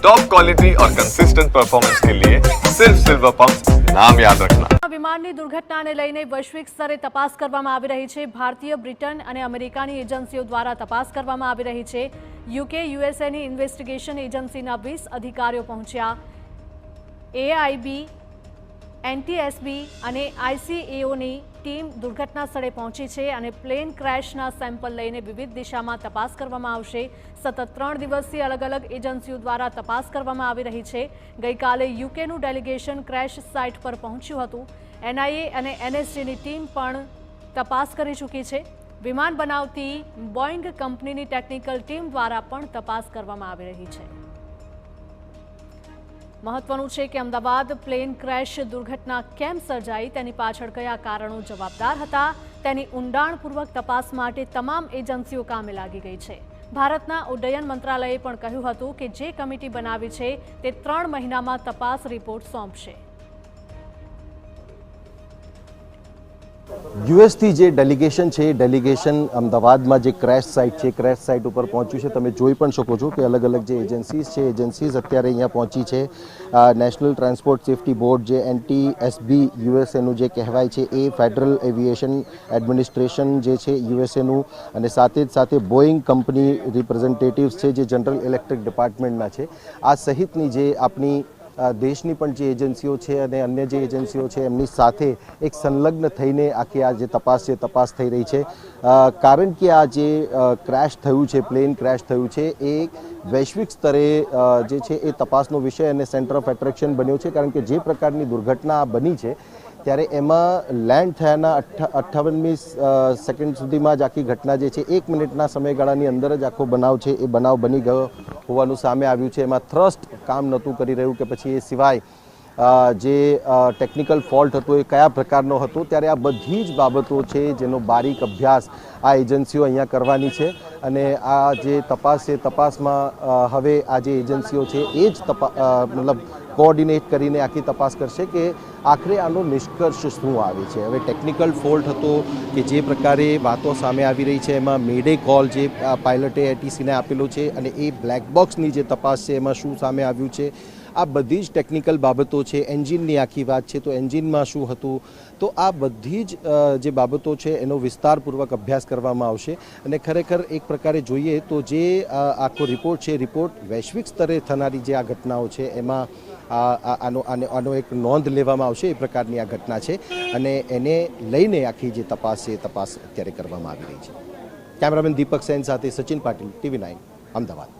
Top quality और consistent performance के लिए सिर्फ सिल्वर पंप नाम याद रखना। વિમાનની દુર્ઘટનાને લઈને વૈશ્વિક સ્તરે તપાસ કરવામાં આવી રહી છે। ભારતીય, બ્રિટન અને અમેરિકાની એજન્સીઓ દ્વારા તપાસ કરવામાં આવી રહી છે। યુકે, યુએસએની ઇન્વેસ્ટિગેશન એજન્સીના 20 અધિકારીઓ પહોંચ્યા। એઆઈબી, એનટીએસબી અને આઈસીએઓની ટીમ દુર્ઘટના સ્થળે પહોંચી છે અને પ્લેન ક્રેશના સેમ્પલ લઈને વિવિધ દિશામાં તપાસ કરવામાં આવશે। સતત 3 દિવસથી અલગ અલગ એજન્સીઓ દ્વારા તપાસ કરવામાં આવી રહી છે। ગઈકાલે યુકેનું ડેલિગેશન ક્રેશ સાઇટ પર પહોંચ્યું હતું। એનઆઈએ અને એનએસજીની ટીમ પણ તપાસ કરી ચૂકી છે। વિમાન બનાવતી બોઇંગ કંપનીની ટેકનિકલ ટીમ દ્વારા પણ તપાસ કરવામાં આવી રહી છે। મહત્વનું છે કે અમદાવાદ પ્લેન ક્રેશ દુર્ઘટના કેમ સર્જાઈ, તેની પાછળ કયા કારણો જવાબદાર હતા, તેની ઊંડાણપૂર્વક તપાસ માટે તમામ એજન્સીઓ કામે લાગી ગઈ છે। ભારતના ઉડ્ડયન મંત્રાલયે પણ કહ્યું હતું કે જે કમિટી બનાવી છે તે 3 મહિનામાં તપાસ રિપોર્ટ સોંપશે। યુએસથી જે ડેલિગેશન છે એ ડેલિગેશન અમદાવાદમાં જે ક્રેશ સાઇટ છે ક્રેશ સાઇટ ઉપર પહોંચ્યું છે। તમે જોઈ પણ શકો છો કે અલગ અલગ જે એજન્સીઝ છે એજન્સીઝ અત્યારે અહીંયા પહોંચી છે। નેશનલ ટ્રાન્સપોર્ટ સેફ્ટી બોર્ડ જે એનટીએસબી યુએસએનું જે કહેવાય છે એ ફેડરલ એવિએશન એડમિનિસ્ટ્રેશન જે છે યુએસએનું, અને સાથે જ સાથે બોઇંગ કંપની રિપ્રેઝેન્ટેટિવ્સ છે જે જનરલ ઇલેક્ટ્રિક ડિપાર્ટમેન્ટના છે। આ સહિતની જે આપણી દેશની પણ જે એજન્સીઓ છે અને અન્ય જે એજન્સીઓ છે એમની સાથે એક સંલગ્ન થઈને આખી આ જે તપાસ છે તપાસ થઈ રહી છે। કારણ કે આ જે ક્રેશ થયું છે, પ્લેન ક્રેશ થયું છે, એ વૈશ્વિક સ્તરે જે છે એ તપાસનો વિષય અને સેન્ટર ઓફ એટ્રેક્શન બન્યો છે। કારણ કે જે પ્રકારની દુર્ઘટના બની છે ત્યારે એમાં લેન્ડ થયાના 58મી સેકન્ડ સુધીમાં જ આખી ઘટના જે છે 1 મિનિટના સમયગાળાની અંદર જ આખો બનાવ છે એ બનાવ બની ગયો હોવાનું સામે આવ્યું છે। એમાં થ્રસ્ટ કામ નહોતું કરી રહ્યું કે પછી એ સિવાય જે ટેકનિકલ ફોલ્ટ હતો એ કયા પ્રકારનો હતો, ત્યારે આ બધી જ બાબતો છે જેનો બારીક અભ્યાસ આ એજન્સીઓ અહીંયા કરવાની છે। અને આ જે તપાસ છે તપાસમાં હવે આ જે એજન્સીઓ છે એ જ મતલબ કોઓર્ડિનેટ કરીને આખી તપાસ કરશે કે આખરે આનો નિષ્કર્ષ શું આવે છે। હવે ટેકનિકલ ફોલ્ટ હતો કે જે પ્રકારે વાતો સામે આવી રહી છે એમાં મેડે કોલ જે પાયલટે એટીસીને આપેલો છે અને એ બ્લેક બોક્સની જે તપાસ છે એમાં શું સામે આવ્યું છે, આ બધી જ ટેકનિકલ બાબતો છે। એન્જિનની આખી વાત છે તો એન્જિનમાં શું હતું, તો આ બધી જ જે બાબતો છે એનો વિસ્તારપૂર્વક અભ્યાસ કરવામાં આવશે। અને ખરેખર એક પ્રકારે જોઈએ તો જે આખો રિપોર્ટ છે રિપોર્ટ વૈશ્વિક સ્તરે થનારી જે આ ઘટનાઓ છે એમાં આનો એક નોંધ લેવામાં આવશે એ પ્રકારની આ ઘટના છે અને એને લઈને આખી જે તપાસ છે તપાસ અત્યારે કરવામાં આવી રહી છે। કેમેરામેન દીપક સેન સાથે સચિન પાટીલ, TV9 અમદાવાદ।